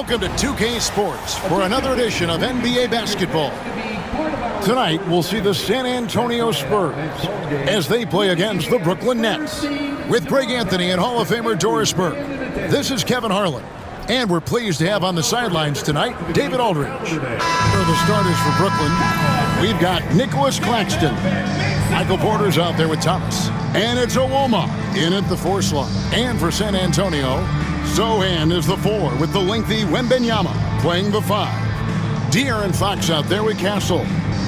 Welcome to 2K Sports for another edition of NBA basketball. Tonight, we'll see the San Antonio Spurs as they play against the Brooklyn Nets. With Greg Anthony and Hall of Famer Doris Burke, this is Kevin Harlan. And we're pleased to have on the sidelines tonight, David Aldridge. For the starters for Brooklyn, we've got Nicolas Claxton. Michael Porter's out there with Thomas. And it's Wembanyama in at the 4 slot. And for San Antonio, Sochan is the 4 with the lengthy Wembanyama playing the 5. De'Aaron Fox out there with Castle.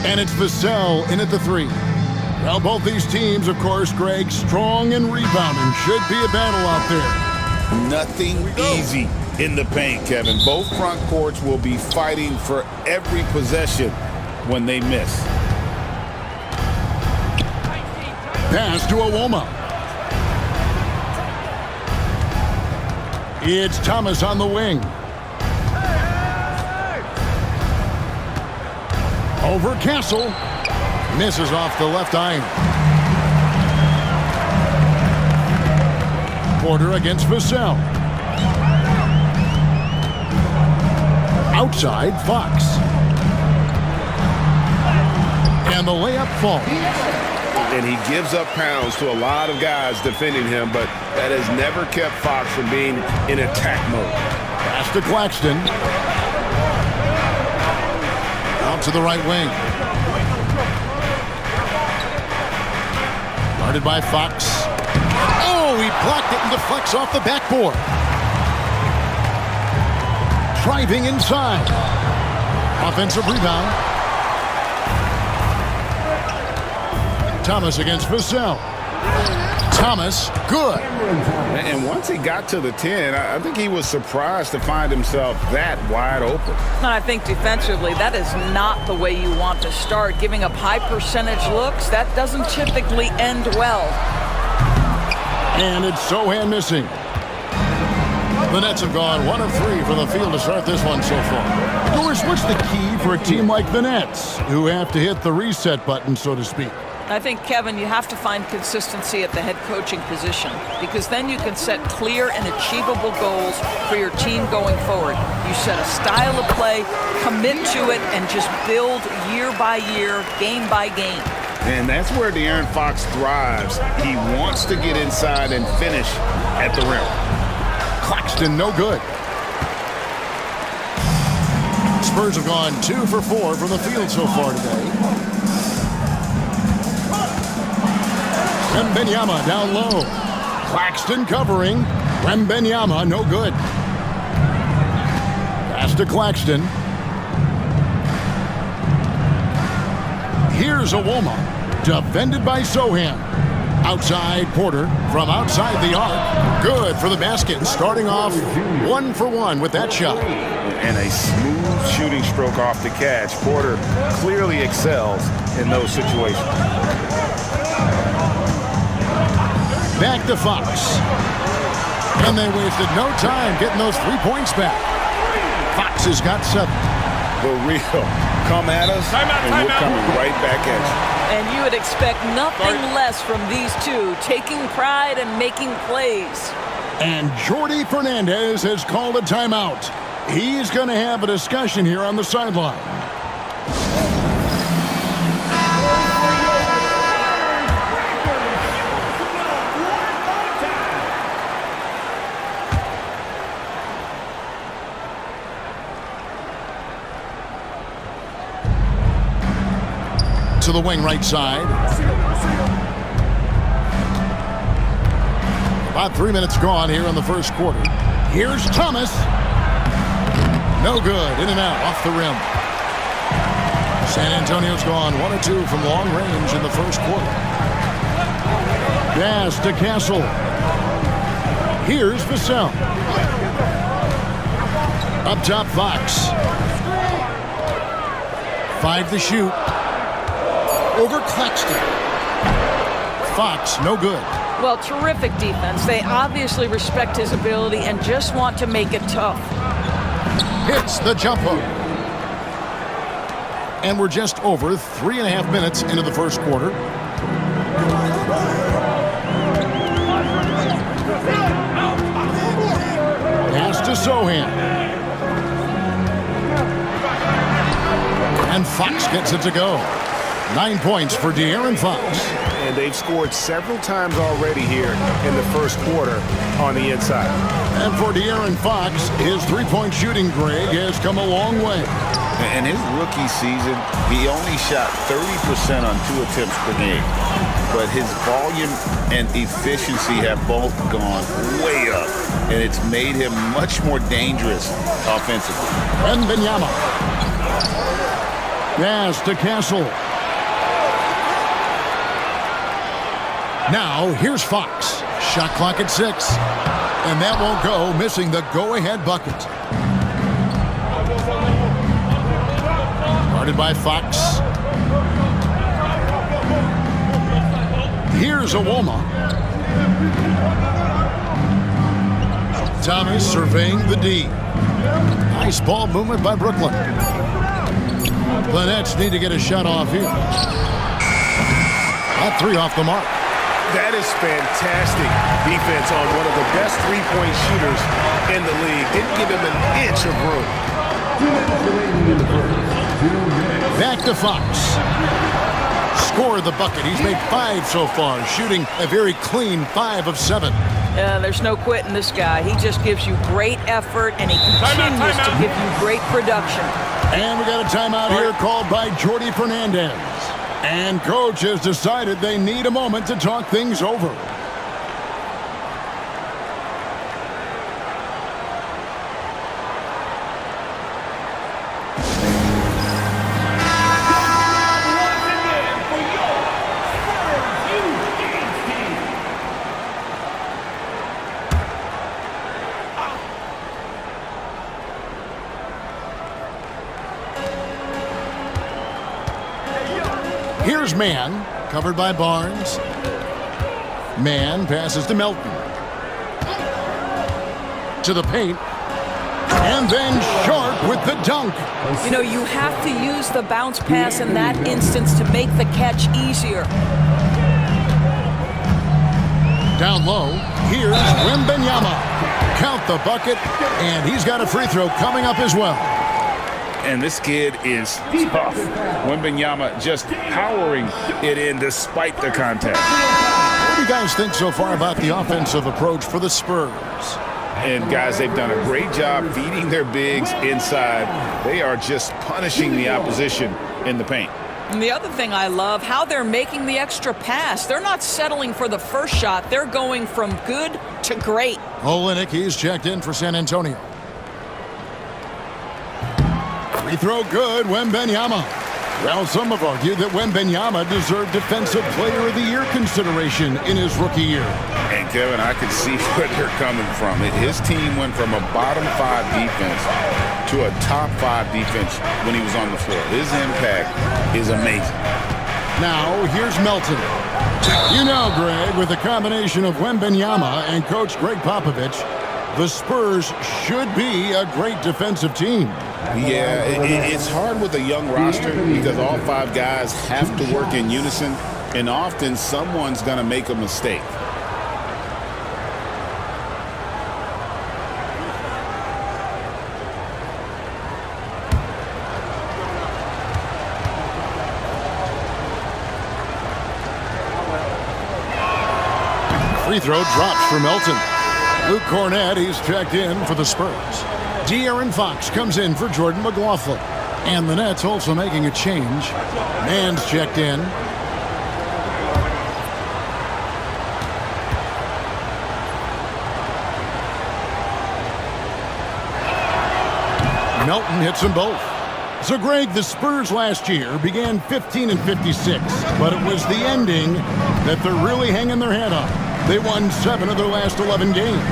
And it's Vassell in at the 3. Well, both these teams, of course, Greg, strong and rebounding. Should be a battle out there. Nothing easy in the paint, Kevin. Both front courts will be fighting for every possession when they miss. Pass to Wembanyama. It's Thomas on the wing. Over Castle. Misses off the left iron. Porter against Vassell. Outside, Fox. And the layup falls. And he gives up pounds to a lot of guys defending him, but that has never kept Fox from being in attack mode. Pass to Claxton. Out to the right wing. Guarded by Fox. Oh, he blocked it and deflects off the backboard. Driving inside. Offensive rebound. Thomas against Vassell. Thomas, good. And once he got to the 10, I think he was surprised to find himself that wide open. And I think defensively, that is not the way you want to start. Giving up high percentage looks, that doesn't typically end well. And it's Sochan missing. The Nets have gone 1 of 3 from the field to start this one so far. Doris, what's the key for a team like the Nets, who have to hit the reset button, so to speak? I think, Kevin, you have to find consistency at the head coaching position, because then you can set clear and achievable goals for your team going forward. You set a style of play, commit to it, and just build year by year, game by game. And that's where De'Aaron Fox thrives. He wants to get inside and finish at the rim. Claxton, no good. Spurs have gone 2 for 4 from the field so far today. Wembanyama down low. Claxton covering. Wembanyama, no good. Pass to Claxton. Here's Wembanyama. Defended by Sochan. Outside Porter from outside the arc. Good for the basket. Starting off 1 for 1 with that shot. And a smooth shooting stroke off the catch. Porter clearly excels in those situations. Back to Fox. And they wasted no time getting those 3 points back. Fox has got 7. The real come at us, and we're coming right back at you. And you would expect nothing less from these two, taking pride and making plays. And Jordi Fernandez has called a timeout. He's going to have a discussion here on the sideline. To the wing right side. About 3 minutes gone here in the first quarter. Here's Thomas. No good. In and out. Off the rim. San Antonio's gone 1 of 2 from long range in the first quarter. Pass to Castle. Here's Vassell. Up top, Fox. 5 to shoot. Over Claxton. Fox, no good. Well, terrific defense. They obviously respect his ability and just want to make it tough. Hits the jump hook. And we're just over 3.5 minutes into the first quarter. Pass to Sochan. And Fox gets it to go. 9 points for De'Aaron Fox. And they've scored several times already here in the first quarter on the inside. And for De'Aaron Fox, his three-point shooting, Greg, has come a long way. In his rookie season, he only shot 30% on 2 attempts per game. But his volume and efficiency have both gone way up. And it's made him much more dangerous offensively. Wembanyama. Pass to Castle. Now, here's Fox. Shot clock at 6. And that won't go, missing the go-ahead bucket. Guarded by Fox. Here's Wembanyama. Thomas surveying the D. Nice ball movement by Brooklyn. The Nets need to get a shot off here. That 3 off the mark. That is fantastic defense on one of the best three-point shooters in the league. Didn't give him an inch of room. Back to Fox. Score the bucket. He's made 5 so far, shooting a very clean 5 of 7. There's no quitting this guy. He just gives you great effort, and he continues to give you great production. And we got a timeout here called by Jordi Fernandez. And coach has decided they need a moment to talk things over. Here's Mann, covered by Barnes. Mann passes to Melton. To the paint. And then Sharp with the dunk. You know, you have to use the bounce pass in that instance to make the catch easier. Down low, here's Wembanyama. Count the bucket, and he's got a free throw coming up as well. And this kid is tough. Wembanyama just powering it in despite the contact. What do you guys think so far about the offensive approach for the Spurs? And guys, they've done a great job feeding their bigs inside. They are just punishing the opposition in the paint. And the other thing I love, how they're making the extra pass. They're not settling for the first shot. They're going from good to great. Olynyk, he's checked in for San Antonio. Free throw good, Wembanyama. Well, some have argued that Wembanyama deserved Defensive Player of the Year consideration in his rookie year. And Kevin, I can see where they're coming from. His team went from a bottom 5 defense to a top 5 defense when he was on the floor. His impact is amazing. Now, here's Melton. You know, Greg, with the combination of Wembanyama and Coach Greg Popovich, the Spurs should be a great defensive team. Yeah, it's hard with a young roster because all 5 guys have to work in unison, and often someone's going to make a mistake. Free throw drops for Melton. Luke Cornett, he's checked in for the Spurs. De'Aaron Fox comes in for Jordan McLaughlin. And the Nets also making a change. Mann's checked in. Melton hits them both. So, Greg, the Spurs last year began 15 and 56, but it was the ending that they're really hanging their head on. They won 7 of their last 11 games.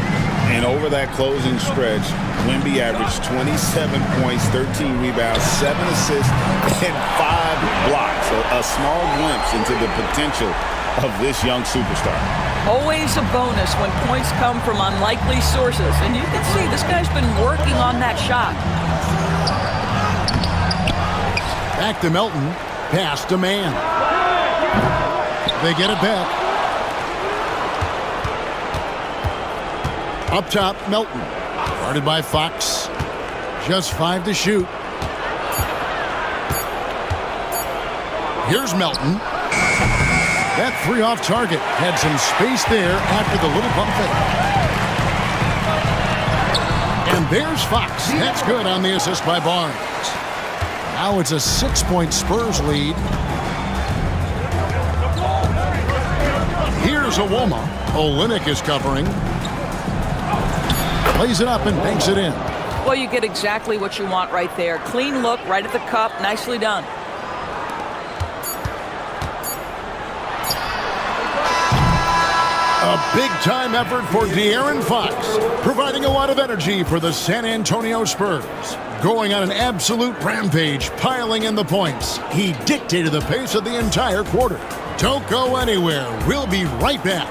And over that closing stretch, Wemby averaged 27 points, 13 rebounds, 7 assists, and 5 blocks. A small glimpse into the potential of this young superstar. Always a bonus when points come from unlikely sources. And you can see this guy's been working on that shot. Back to Melton. Pass to Mann. They get it back. Up top, Melton. Guarded by Fox. Just 5 to shoot. Here's Melton. That three off target had some space there after the little pump fake. And there's Fox. That's good on the assist by Barnes. Now it's a 6-point Spurs lead. Here's Wembanyama. Olynyk is covering. Plays it up and banks it in. Well, you get exactly what you want right there. Clean look, right at the cup. Nicely done. A big-time effort for De'Aaron Fox, providing a lot of energy for the San Antonio Spurs. Going on an absolute rampage, piling in the points. He dictated the pace of the entire quarter. Don't go anywhere. We'll be right back.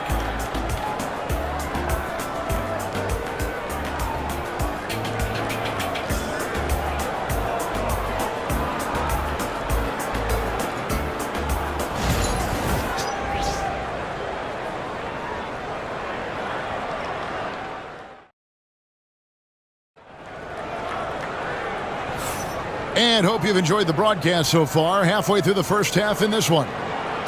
And hope you've enjoyed the broadcast so far, halfway through the first half in this one.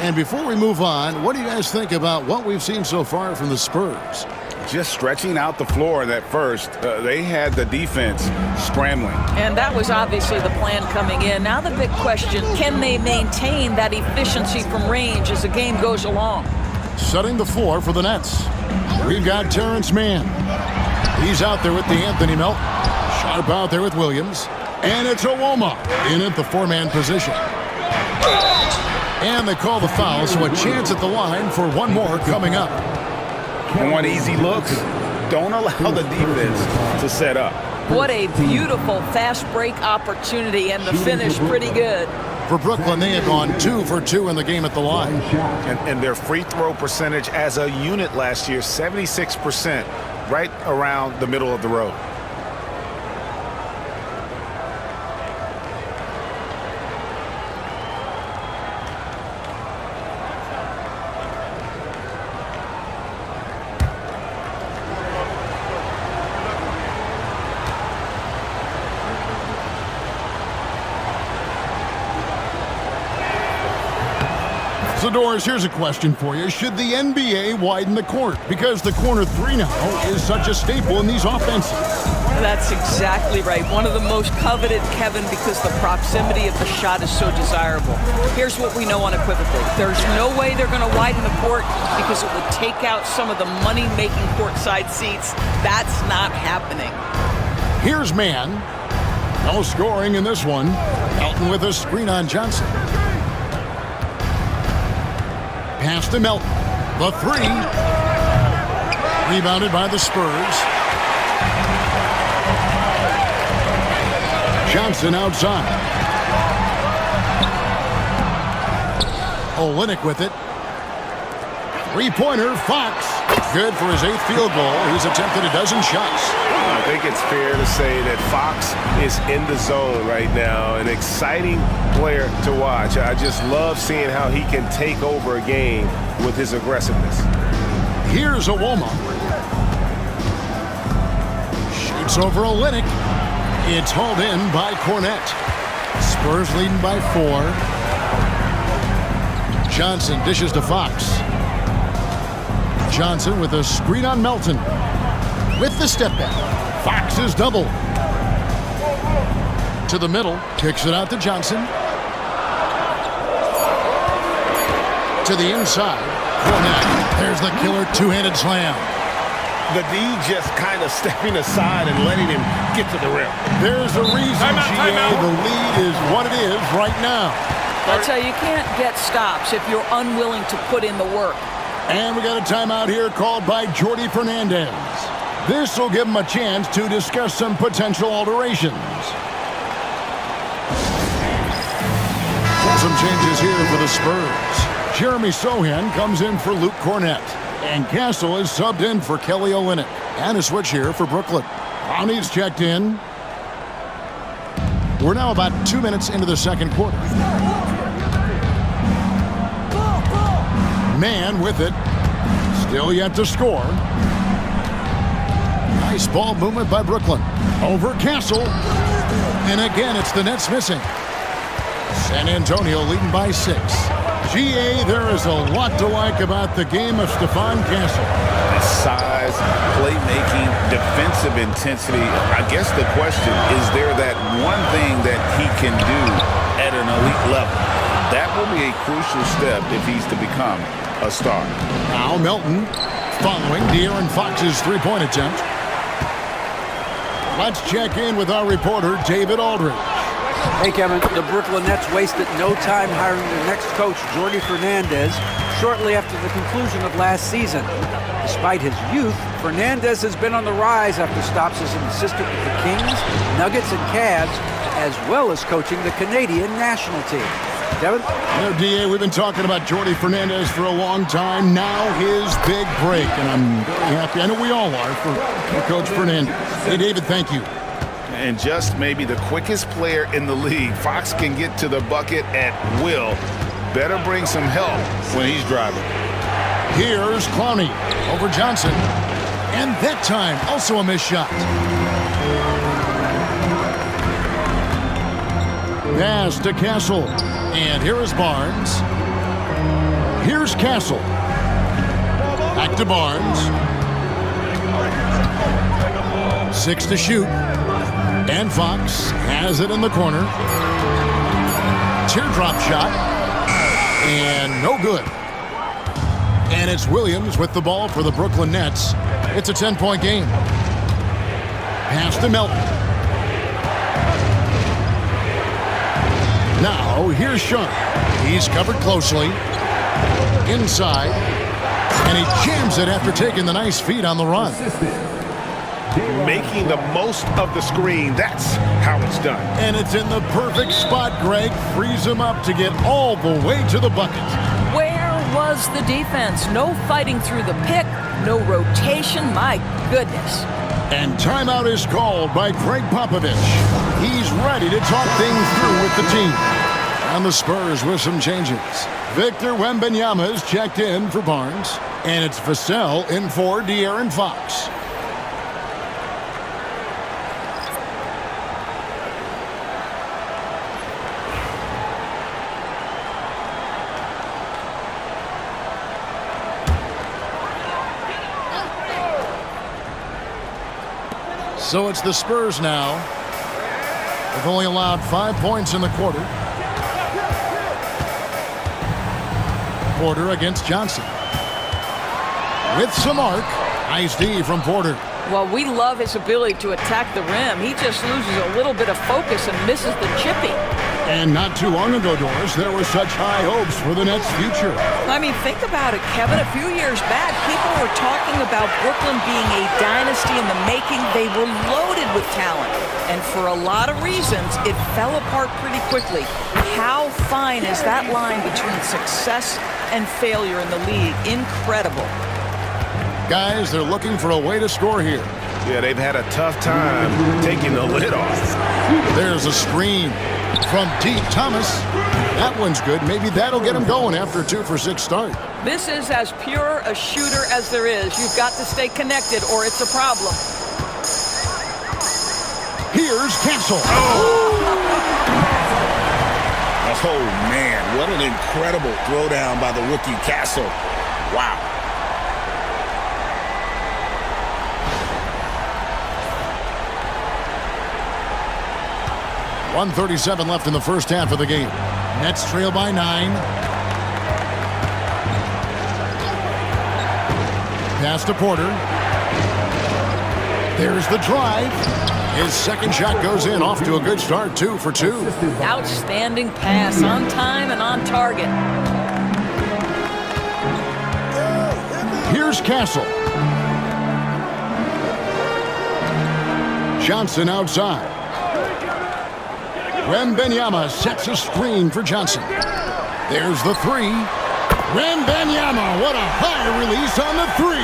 And before we move on, what do you guys think about what we've seen so far from the Spurs? Just stretching out the floor at first. They had the defense scrambling. And that was obviously the plan coming in. Now the big question, can they maintain that efficiency from range as the game goes along? Setting the floor for the Nets. We've got Terrence Mann. He's out there with the Anthony Melton. Sharp out there with Williams. And it's Wembanyama in at the four-man position. And they call the foul, so a chance at the line for one more coming up. Want easy looks? Don't allow the defense to set up. What a beautiful fast break opportunity, and the finish pretty good. For Brooklyn, they had gone 2 for 2 in the game at the line. And their free throw percentage as a unit last year, 76%, right around the middle of the road. So, Doris, here's a question for you. Should the NBA widen the court? Because the corner three now is such a staple in these offenses. That's exactly right. One of the most coveted, Kevin, because the proximity of the shot is so desirable. Here's what we know unequivocally. There's no way they're going to widen the court because it would take out some of the money-making courtside seats. That's not happening. Here's Mann. No scoring in this one. Melton with a screen on Johnson. Pass to Melton. The three. Rebounded by the Spurs. Johnson outside. Olynyk with it. Three-pointer, Fox. Good for his 8th field goal. He's attempted a dozen shots. I think it's fair to say that Fox is in the zone right now. An exciting player to watch. I just love seeing how he can take over a game with his aggressiveness. Here's Wembanyama. Shoots over Olynyk. It's hauled in by Cornette. Spurs leading by 4. Johnson dishes to Fox. Johnson with a screen on Melton. With the step back. Fox is double. To the middle. Kicks it out to Johnson. To the inside. Cornette. There's the killer two-handed slam. The D just kind of stepping aside and letting him get to the rim. There's a reason, GA, the lead is what it is right now. That's how you can't get stops if you're unwilling to put in the work. And we got a timeout here called by Jordi Fernandez. This will give him a chance to discuss some potential alterations. Some changes here for the Spurs. Jeremy Sohan comes in for Luke Cornette. And Castle is subbed in for Kelly Olynyk. And a switch here for Brooklyn. Brownie's checked in. We're now about 2 minutes into the second quarter. Mann with it. Still yet to score. Nice ball movement by Brooklyn. Over Castle. And again, it's the Nets missing. San Antonio leading by 6. GA, there is a lot to like about the game of Stephon Castle. His size, playmaking, defensive intensity. I guess the question, is there that one thing that he can do at an elite level? That will be a crucial step if he's to become a star. Now Melton following De'Aaron Fox's three-point attempt. Let's check in with our reporter, David Aldridge. Hey, Kevin, the Brooklyn Nets wasted no time hiring their next coach, Jordi Fernandez, shortly after the conclusion of last season. Despite his youth, Fernandez has been on the rise after stops as an assistant with the Kings, Nuggets, and Cavs, as well as coaching the Canadian national team. Devin? DA, we've been talking about Jordi Fernandez for a long time. Now his big break, and I'm very happy. I know we all are for Coach Fernandez. Hey, David, thank you. And just maybe the quickest player in the league. Fox can get to the bucket at will. Better bring some help when he's driving. Here's Clowney over Johnson. And that time, also a missed shot. Pass to Castle. And here is Barnes. Here's Castle. Back to Barnes. 6 to shoot. And Fox has it in the corner. Teardrop shot. And no good. And it's Williams with the ball for the Brooklyn Nets. It's a 10-point game. Pass to Melton. Now, here's Sharp. He's covered closely. Inside. And he jams it after taking the nice feed on the run. Making the most of the screen. That's how it's done. And it's in the perfect spot, Greg. Frees him up to get all the way to the bucket. Where was the defense? No fighting through the pick, no rotation. My goodness. And timeout is called by Greg Popovich. He's ready to talk things through with the team. And the Spurs with some changes. Victor Wembanyama is checked in for Barnes. And it's Vassell in for De'Aaron Fox. So it's the Spurs now. They've only allowed 5 points in the quarter. Porter against Johnson. With some arc. Nice D from Porter. Well, we love his ability to attack the rim. He just loses a little bit of focus and misses the chippy. And not too long ago, Doris, there were such high hopes for the Nets' future. I mean, think about it, Kevin. A few years back, people were talking about Brooklyn being a dynasty in the making. They were loaded with talent. And for a lot of reasons, it fell apart pretty quickly. How fine is that line between success and failure in the league? Incredible. Guys, they're looking for a way to score here. Yeah, they've had a tough time taking the lid off. There's a screen from deep. Thomas. That one's good. Maybe that'll get him going after a 2-for-6 start. This is as pure a shooter as there is. You've got to stay connected or it's a problem. Here's Castle. Oh, man, what an incredible throwdown by the rookie Castle. Wow. .137 left in the first half of the game. Nets trail by 9. Pass to Porter. There's the drive. His second shot goes in, off to a good start, 2 for 2. Outstanding pass, on time and on target. Here's Castle. Johnson outside. Wembanyama sets a screen for Johnson. There's the 3. Wembanyama, what a high release on the 3.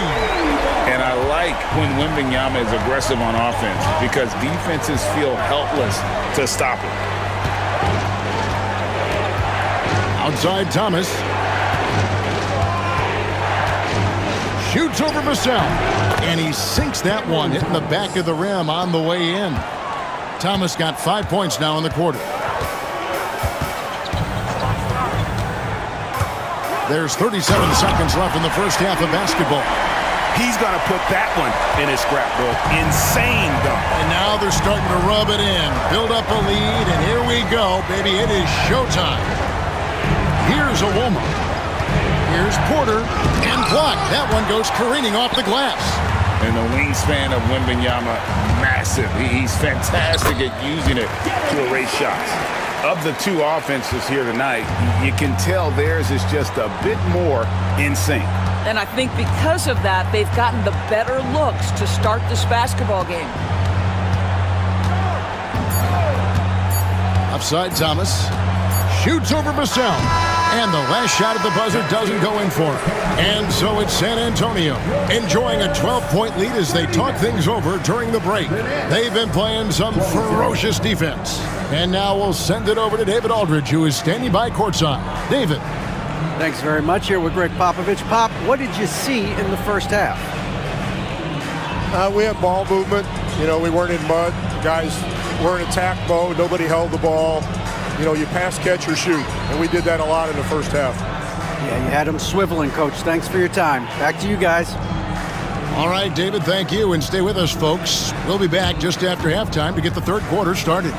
And I like when Wembanyama is aggressive on offense because defenses feel helpless to stop him. Outside Thomas. Shoots over Vassell. And he sinks that one, hitting the back of the rim on the way in. Thomas got 5 points now in the quarter. There's 37 seconds left in the first half of basketball. He's going to put that one in his scrapbook. Insane dunk. And now they're starting to rub it in. Build up a lead, and here we go, baby. It is showtime. Here's Wembanyama. Here's Porter, and blocked. That one goes careening off the glass. And the wingspan of Wembanyama, massive. He's fantastic at using it to erase shots. Of the two offenses here tonight, you can tell theirs is just a bit more in sync. And I think because of that, they've gotten the better looks to start this basketball game. Offside Thomas. Shoots over Vassell. And the last shot at the buzzer doesn't go in for him. And so it's San Antonio enjoying a 12-point lead as they talk things over during the break. They've been playing some ferocious defense. And now we'll send it over to David Aldridge, who is standing by courtside. David. Thanks very much. Here with Greg Popovich. Pop, what did you see in the first half? We had ball movement. You know, we weren't in mud. The guys were in attack mode. Nobody held the ball. You know, you pass, catch, or shoot. And we did that a lot in the first half. Yeah, you had them swiveling, Coach. Thanks for your time. Back to you guys. All right, David, thank you. And stay with us, folks. We'll be back just after halftime to get the third quarter started.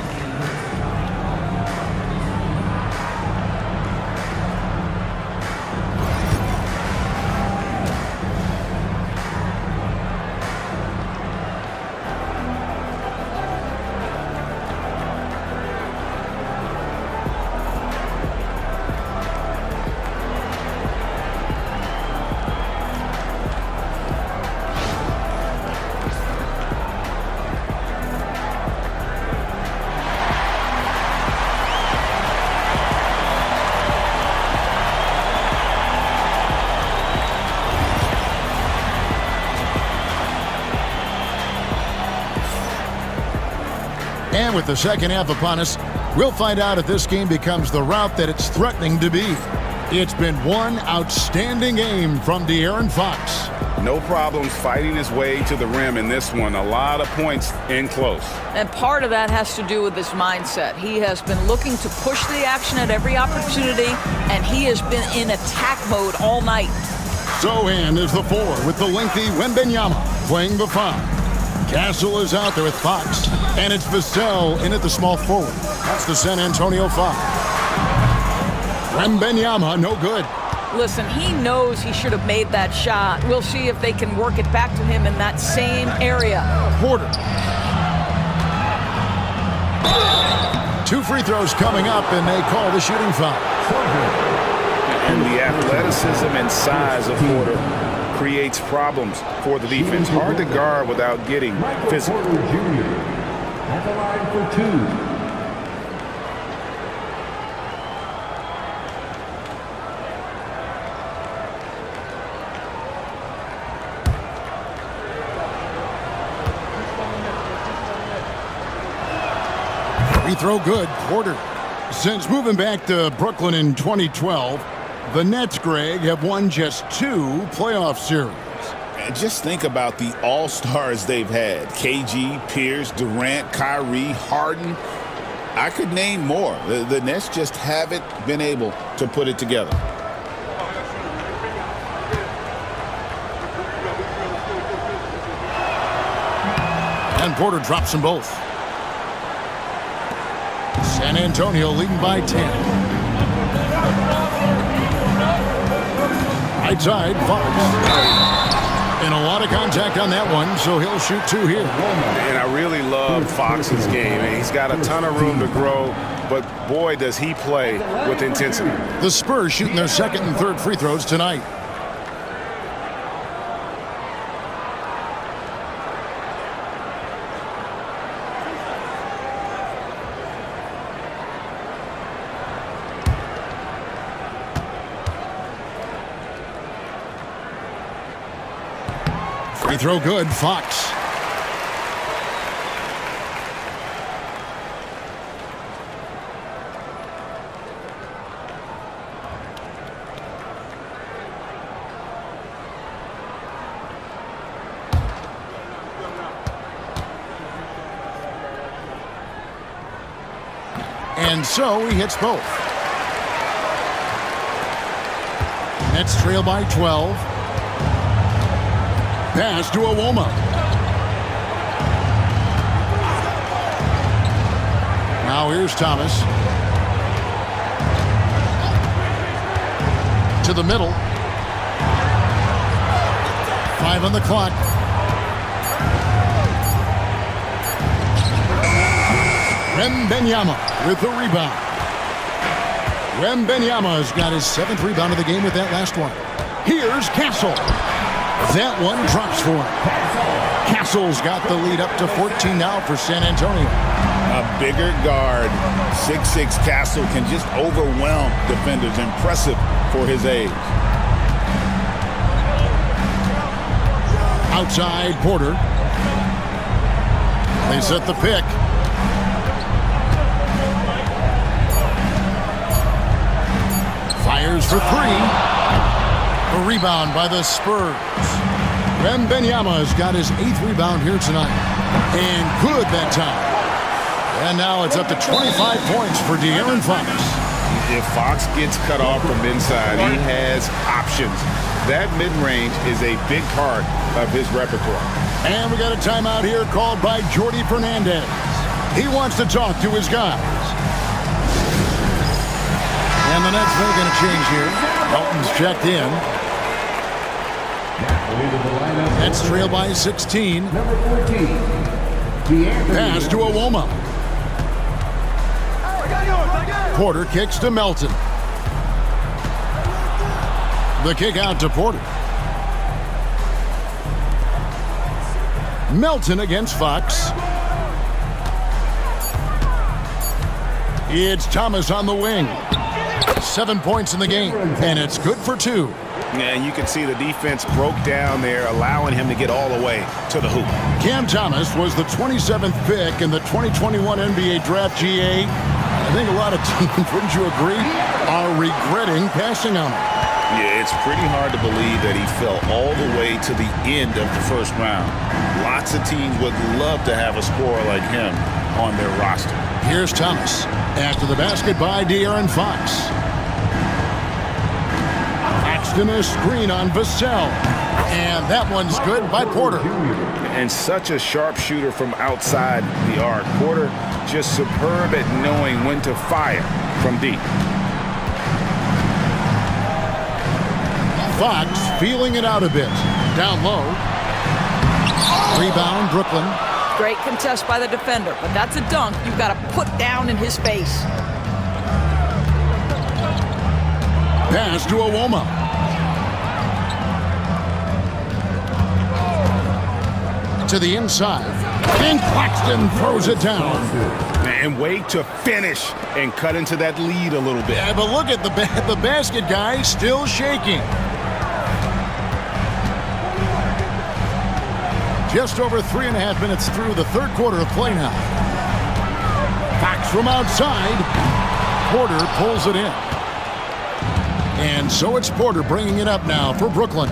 And with the second half upon us, we'll find out if this game becomes the route that it's threatening to be. It's been one outstanding game from De'Aaron Fox. No problems fighting his way to the rim in this one. A lot of points in close. And part of that has to do with his mindset. He has been looking to push the action at every opportunity, and he has been in attack mode all night. So in is the 4 with the lengthy Wembanyama playing the 5. Castle is out there with Fox, and it's Vassell in at the small forward. That's the San Antonio 5. Wembanyama, no good. Listen, he knows he should have made that shot. We'll see if they can work it back to him in that same area. Porter. 2 free throws coming up, and they call the shooting foul. And the athleticism and size of Porter creates problems for the defense. Hard to guard without getting physical. At the line for 2. Free throw good, Porter. Since moving back to Brooklyn in 2012, the Nets, Greg, have won just 2 playoff series. And just think about the all-stars they've had. KG, Pierce, Durant, Kyrie, Harden. I could name more. The Nets just haven't been able to put it together. And Porter drops them both. San Antonio leading by 10. Right side, Fox. And a lot of contact on that one, so he'll shoot 2 here. And I really love Fox's game. He's got a ton of room to grow, but boy, does he play with intensity. The Spurs shooting their second and third free throws tonight. Free throw good, Fox. And so he hits both. Nets trail by 12. Pass to Wembanyama. Now here's Thomas. To the middle. 5 on the clock. Wembanyama with the rebound. Wembanyama has got his 7th rebound of the game with that last one. Here's Castle. That one drops for him. Castle's got the lead up to 14 now for San Antonio. A bigger guard, 6'6" Castle can just overwhelm defenders. Impressive for his age. Outside Porter. They set the pick. Fires for 3. A rebound by the Spurs. Wembanyama has got his 8th rebound here tonight. And good that time. And now it's up to 25 points for De'Aaron Fox. If Fox gets cut off from inside, he has options. That mid-range is a big part of his repertoire. And we got a timeout here called by Jordi Fernandez. He wants to talk to his guys. And the Nets making a change here. Elton's checked in. Nets trail by 16. Number 14. Pass to Wembanyama. Porter kicks to Melton. The kick out to Porter. Melton against Fox. It's Thomas on the wing. 7 points in the game, and it's good for 2. Yeah, and you can see the defense broke down there, allowing him to get all the way to the hoop. Cam Thomas was the 27th pick in the 2021 NBA Draft GA. I think a lot of teams, wouldn't you agree, are regretting passing on him. Yeah, it's pretty hard to believe that he fell all the way to the end of the first round. Lots of teams would love to have a scorer like him on their roster. Here's Thomas. After the basket by De'Aaron Fox. Claxton a screen on Vassell. And that one's good by Porter. And such a sharp shooter from outside the arc. Porter just superb at knowing when to fire from deep. Fox feeling it out a bit. Down low. Rebound, Brooklyn. Great contest by the defender, but that's a dunk you've got to put down in his face. Pass to Wembanyama. To the inside. And Claxton throws it down. And wait to finish and cut into that lead a little bit. Yeah, but look at the basket guy still shaking. Just over 3.5 minutes through the third quarter of play now. Fox from outside. Porter pulls it in. And so it's Porter bringing it up now for Brooklyn.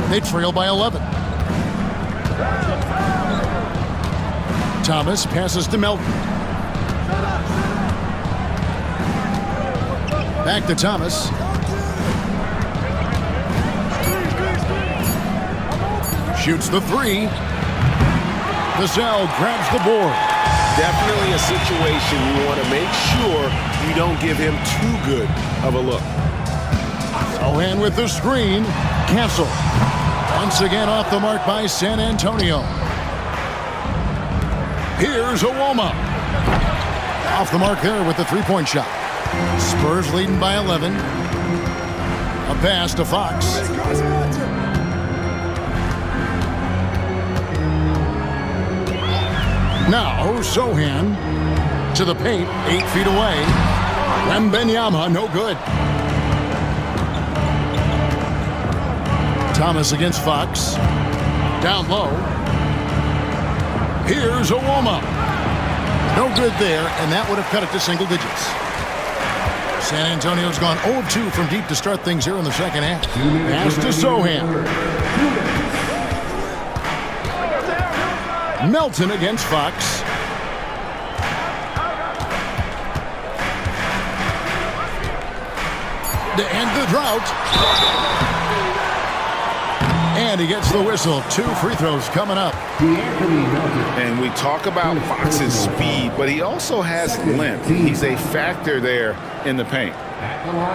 They trail by 11. Thomas passes to Melton. Back to Thomas. Shoots the 3. Vassell grabs the board. Definitely a situation you want to make sure you don't give him too good of a look. Sohan with the screen. Castle. Once again off the mark by San Antonio. Here's Wembanyama. Off the mark there with the three-point shot. Spurs leading by 11. A pass to Fox. Now Sohan to the paint, 8 feet away. Wembanyama, no good. Thomas against Fox. Down low. Here's Wembanyama. No good there, and that would have cut it to single digits. San Antonio's gone 0-2 from deep to start things here in the second half. Pass to Sohan. Melton against Fox. to end the drought. And he gets the whistle. 2 free throws coming up. And we talk about Fox's speed, but he also has length. He's a factor there in the paint.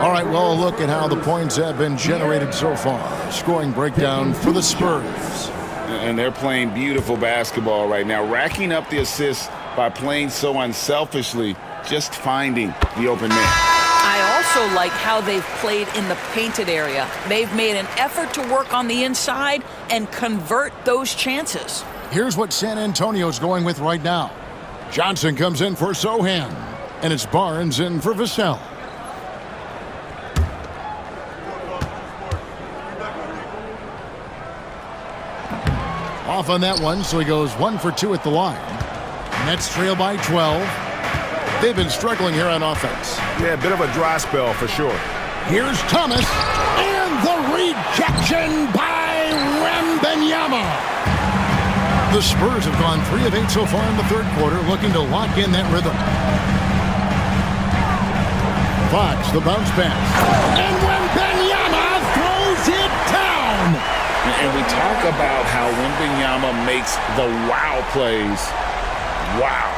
All right, well, a look at how the points have been generated so far. Scoring breakdown for the Spurs. And they're playing beautiful basketball right now, racking up the assists by playing so unselfishly, just finding the open man. I also like how they've played in the painted area. They've made an effort to work on the inside and convert those chances. Here's what San Antonio's going with right now. Johnson comes in for Sohan, and it's Barnes in for Vassell. Off on that one, so he goes 1 for 2 at the line. Nets trail by 12. They've been struggling here on offense. Yeah, a bit of a dry spell for sure. Here's Thomas, and the rejection by Wembanyama. The Spurs have gone 3 of 8 so far in the third quarter, looking to lock in that rhythm. Fox, the bounce pass. And Wembanyama throws it down. And we talk about how Wembanyama makes the wow plays. Wow.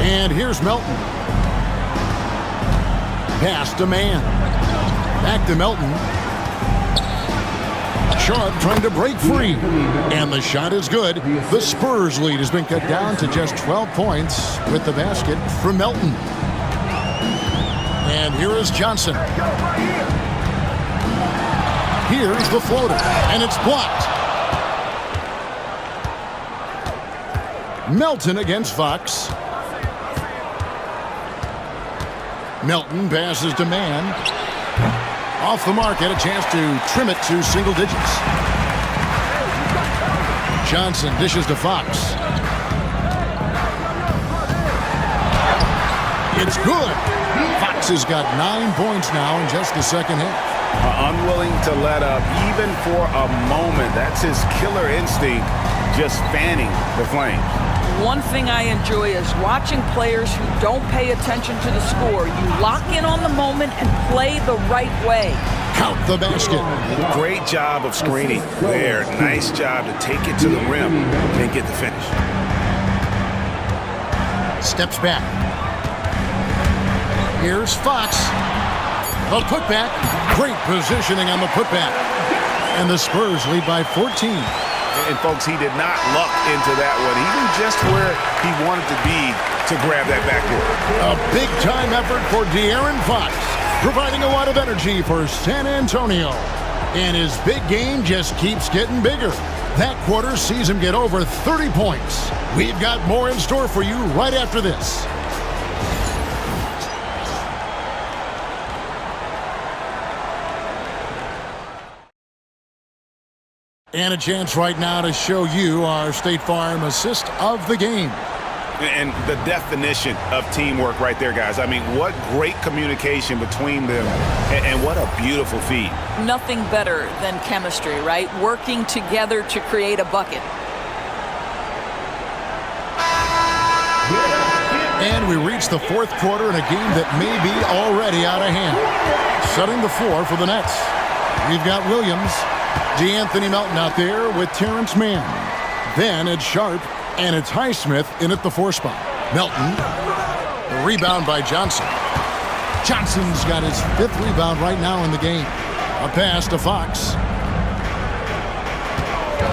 And here's Melton. Pass to man. Back to Melton. Sharp trying to break free. And the shot is good. The Spurs lead has been cut down to just 12 points with the basket from Melton. And here is Johnson. Here's the floater. And it's blocked. Melton against Fox. Melton passes to man. Off the mark, had a chance to trim it to single digits. Johnson dishes to Fox. It's good. Fox has got 9 points now in just the second half. Unwilling to let up even for a moment. That's his killer instinct, just fanning the flames. One thing I enjoy is watching players who don't pay attention to the score. You lock in on the moment and play the right way. Count the basket. Great job of screening there. Nice job to take it to the rim and get the finish. Steps back. Here's Fox. The putback. Great positioning on the putback. And the Spurs lead by 14. And folks, he did not luck into that one, even just where he wanted to be to grab that backboard. A big-time effort for De'Aaron Fox, providing a lot of energy for San Antonio. And his big game just keeps getting bigger. That quarter sees him get over 30 points. We've got more in store for you right after this. And a chance right now to show you our State Farm assist of the game. And the definition of teamwork right there, guys. I mean, what great communication between them, and what a beautiful feed. Nothing better than chemistry, right? Working together to create a bucket. And we reach the fourth quarter in a game that may be already out of hand. Setting the floor for the Nets. We've got Williams, DeAnthony Melton out there with Terrence Mann. Then it's Sharp, and it's Highsmith in at the 4 spot. Melton, the rebound by Johnson. Johnson's got his 5th rebound right now in the game. A pass to Fox.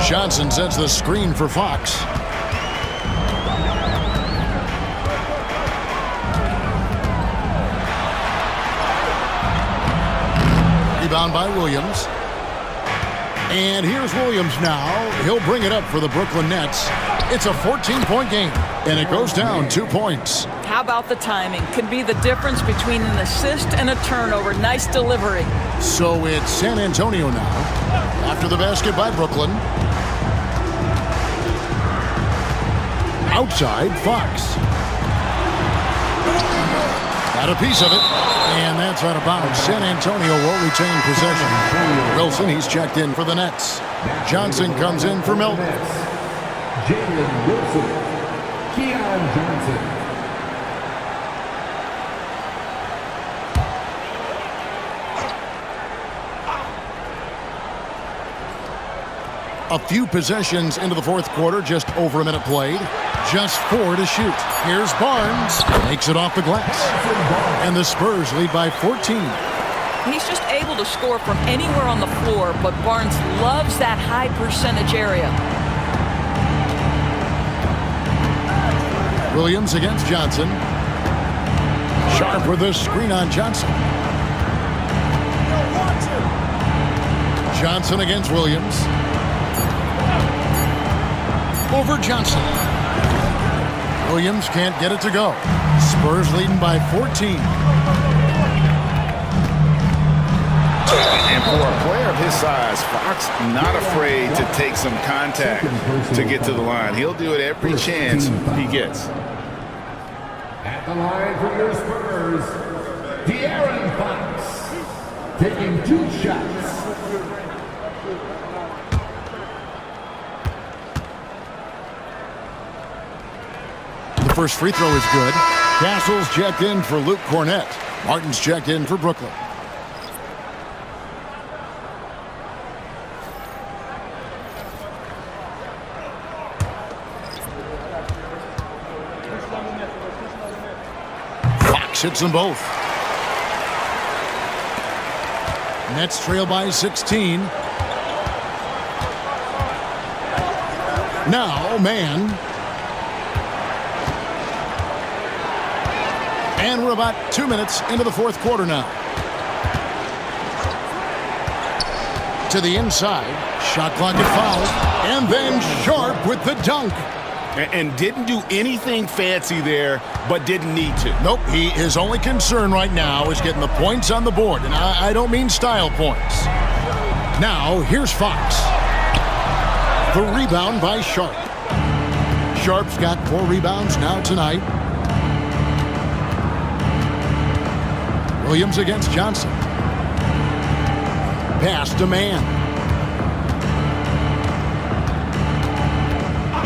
Johnson sets the screen for Fox. Rebound by Williams. And here's Williams now. He'll bring it up for the Brooklyn Nets. It's a 14-point game, and it goes down 2 points. How about the timing? Can be the difference between an assist and a turnover. Nice delivery. So it's San Antonio now. After the basket by Brooklyn. Outside, Fox. Got a piece of it, and that's out of bounds. San Antonio will retain possession. Wilson, he's checked in for the Nets. Johnson comes in for Melton. Jalen Wilson, Keon Johnson. A few possessions into the fourth quarter, just over a minute played. Just 4 to shoot. Here's Barnes. Makes it off the glass. And the Spurs lead by 14. He's just able to score from anywhere on the floor, but Barnes loves that high percentage area. Williams against Johnson. Sharp with a screen on Johnson. Johnson against Williams. Over Johnson. Williams can't get it to go. Spurs leading by 14. And for a player of his size, Fox not afraid to take some contact to get to the line. He'll do it every chance he gets. At the line for your Spurs, De'Aaron Fox, taking 2 shots. The first free throw is good. Castle's checked in for Luke Cornett. Martin's checked in for Brooklyn. Fox hits them both. Nets trail by 16. Now, man. And we're about 2 minutes into the fourth quarter now. To the inside. Shot clock at 5. And then Sharp with the dunk. And didn't do anything fancy there, but didn't need to. Nope, his only concern right now is getting the points on the board. And I don't mean style points. Now, here's Fox. The rebound by Sharp. Sharp's got 4 rebounds now tonight. Williams against Johnson. Pass to man.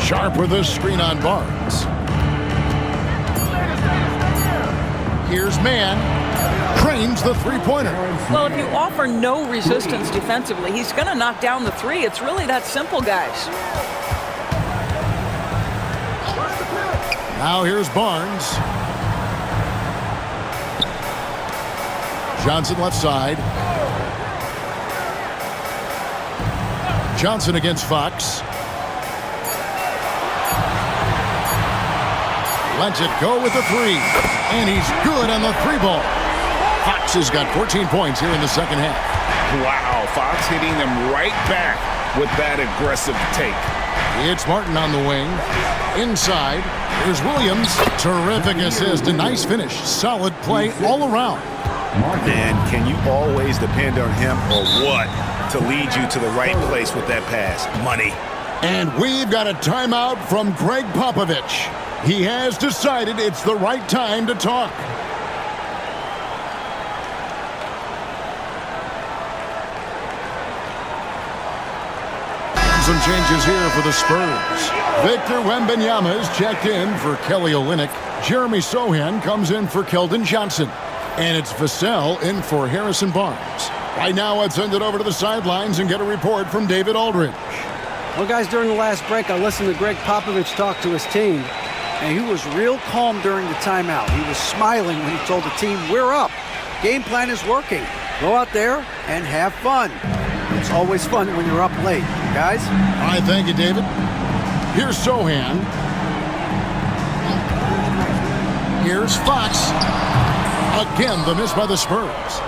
Sharp with a screen on Barnes. Here's man. Cranes the three-pointer. Well, if you offer no resistance defensively, he's going to knock down the 3. It's really that simple, guys. Now here's Barnes. Johnson left side. Johnson against Fox. Lets it go with the 3. And he's good on the 3-ball. Fox has got 14 points here in the second half. Wow, Fox hitting them right back with that aggressive take. It's Martin on the wing. Inside, here's Williams. Terrific assist, a nice finish. Solid play all around. And can you always depend on him or what to lead you to the right place with that pass? Money. And we've got a timeout from Greg Popovich. He has decided it's the right time to talk. Some changes here for the Spurs. Victor Wembanyama is checked in for Kelly Olynyk. Jeremy Sohan comes in for Keldon Johnson. And it's Vassell in for Harrison Barnes. Right now, let's send it over to the sidelines and get a report from David Aldridge. Well, guys, during the last break, I listened to Greg Popovich talk to his team, and he was real calm during the timeout. He was smiling when he told the team, we're up. Game plan is working. Go out there and have fun. It's always fun when you're up late. Guys? All right, thank you, David. Here's Sohan. Here's Fox. Again, the miss by the Spurs.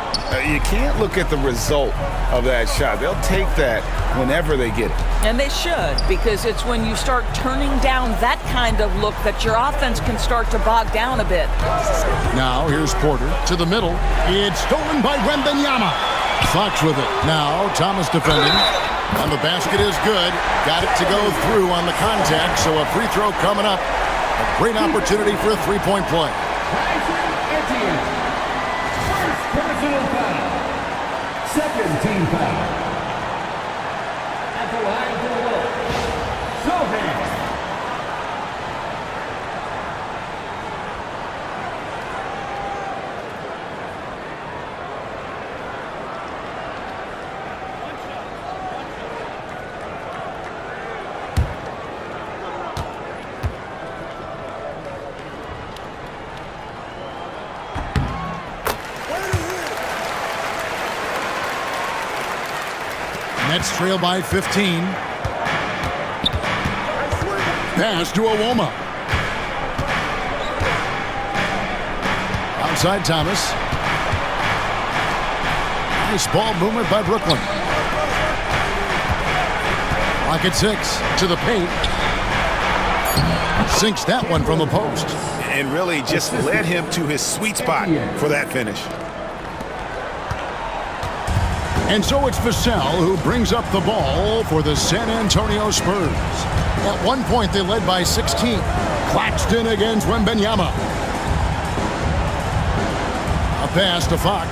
You can't look at the result of that shot. They'll take that whenever they get it. And they should, because it's when you start turning down that kind of look that your offense can start to bog down a bit. Now, here's Porter to the middle. It's stolen by Wembanyama. Fox with it. Now, Thomas defending. And the basket is good. Got it to go through on the contact, so a free throw coming up. A great opportunity for a three-point play. First personal foul. Second team foul. At the line for Wolf, Sohan. Nets trail by 15. Pass to Wembanyama. Outside Thomas. Nice ball movement by Brooklyn. Rocket 6 to the paint. Sinks that one from the post. And really just led him to his sweet spot for that finish. And so it's Vassell who brings up the ball for the San Antonio Spurs. At one point, they led by 16. Claxton against Wembanyama. A pass to Fox.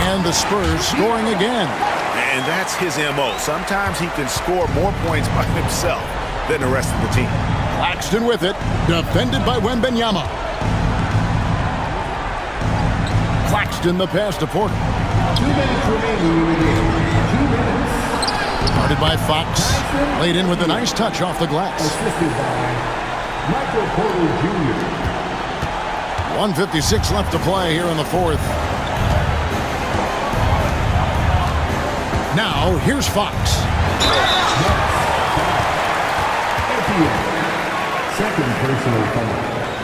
And the Spurs scoring again. And that's his MO. Sometimes he can score more points by himself than the rest of the team. Claxton with it. Defended by Wembanyama. Claxton the pass to Porter. 2 minutes remaining in the game. 2 minutes. Guarded by Fox. Laid in with a nice touch off the glass. Assisted by Michael Porter Jr. 1:56 left to play here in the fourth. Now, here's Fox. Second personal foul.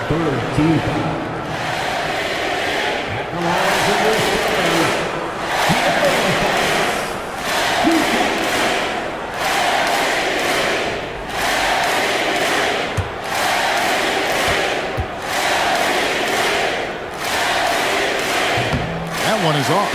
Third team foul. At the lines of the Spurs. That one is off.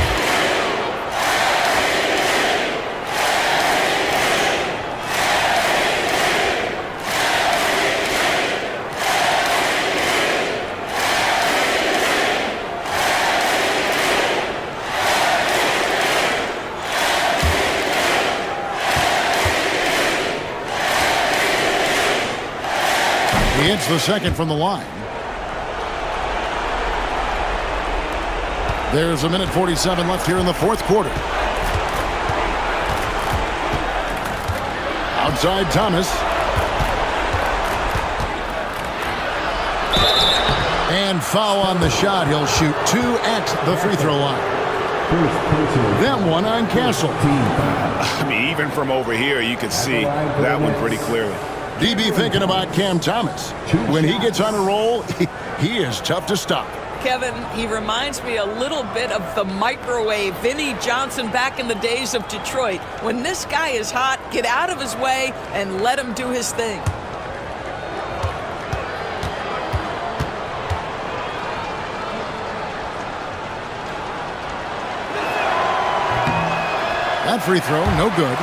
He hits the second from the line. There's a minute 47 left here in the fourth quarter. Outside Thomas. And foul on the shot. He'll shoot 2 at the free throw line. That one on Castle. I mean, even from over here, you can see that one pretty clearly. DB thinking about Cam Thomas. When he gets on a roll, he is tough to stop. Kevin, he reminds me a little bit of the microwave Vinnie Johnson back in the days of Detroit. When this guy is hot, get out of his way and let him do his thing. That free throw, no good.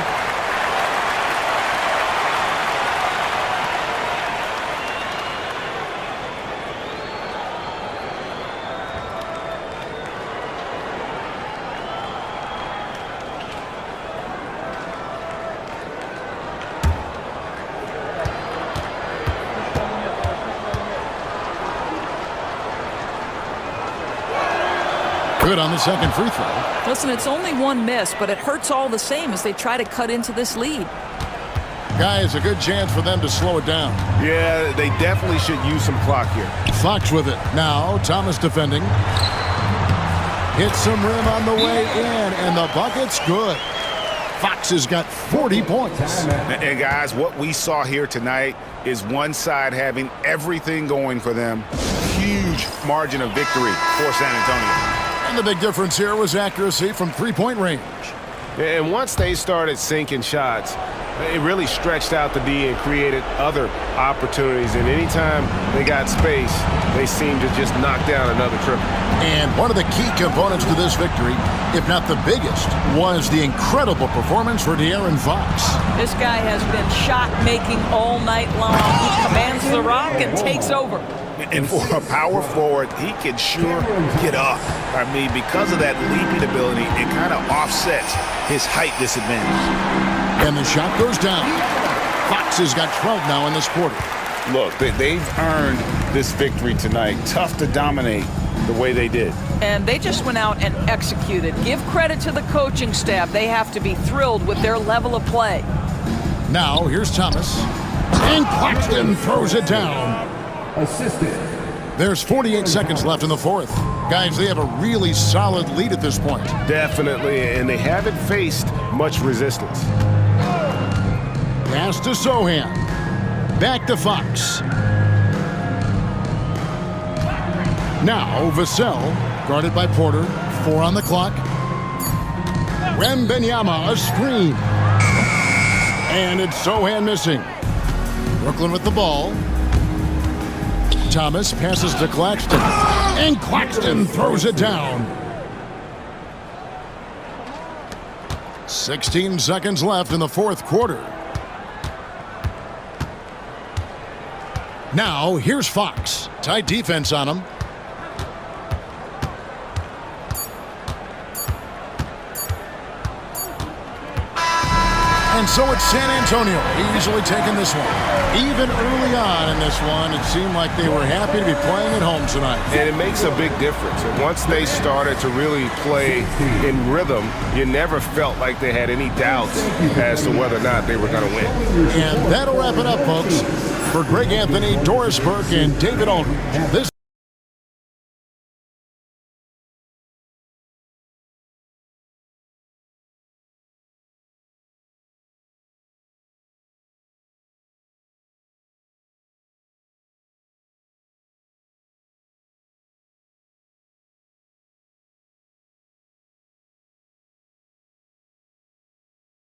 Good on the second free throw. Listen, it's only one miss, but it hurts all the same as they try to cut into this lead. Guys, a good chance for them to slow it down. Yeah, they definitely should use some clock here. Fox with it. Now, Thomas defending. Hits some rim on the way in, and the bucket's good. Fox has got 40 points. And guys, what we saw here tonight is one side having everything going for them. Huge margin of victory for San Antonio. And the big difference here was accuracy from three-point range. And once they started sinking shots, it really stretched out the D and created other opportunities. And anytime they got space, they seemed to just knock down another triple. And one of the key components to this victory, if not the biggest, was the incredible performance for De'Aaron Fox. This guy has been shot-making all night long. He commands the rock and takes over. And for a power forward, he can sure get up. I mean, because of that leaping ability, it kind of offsets his height disadvantage. And the shot goes down. Fox has got 12 now in this quarter. Look, they've earned this victory tonight. Tough to dominate the way they did. And they just went out and executed. Give credit to the coaching staff. They have to be thrilled with their level of play. Now, here's Thomas. And Claxton throws it down. Assistant There's 48 seconds left in the fourth. Guys, they have a really solid lead at this point. Definitely, and they haven't faced much resistance. Pass to Sohan. Back to Fox. Now, Vassell, guarded by Porter. 4 on the clock. Wembanyama, a screen. And it's Sohan missing. Brooklyn with the ball. Thomas passes to Claxton. And Claxton throws it down. 16 seconds left in the fourth quarter. Now, here's Fox. Tight defense on him. And so it's San Antonio easily taking this one. Even early on in this one, it seemed like they were happy to be playing at home tonight. And it makes a big difference. And once they started to really play in rhythm, you never felt like they had any doubts as to whether or not they were going to win. And that'll wrap it up, folks. For Greg Anthony, Doris Burke, and David Aldridge, this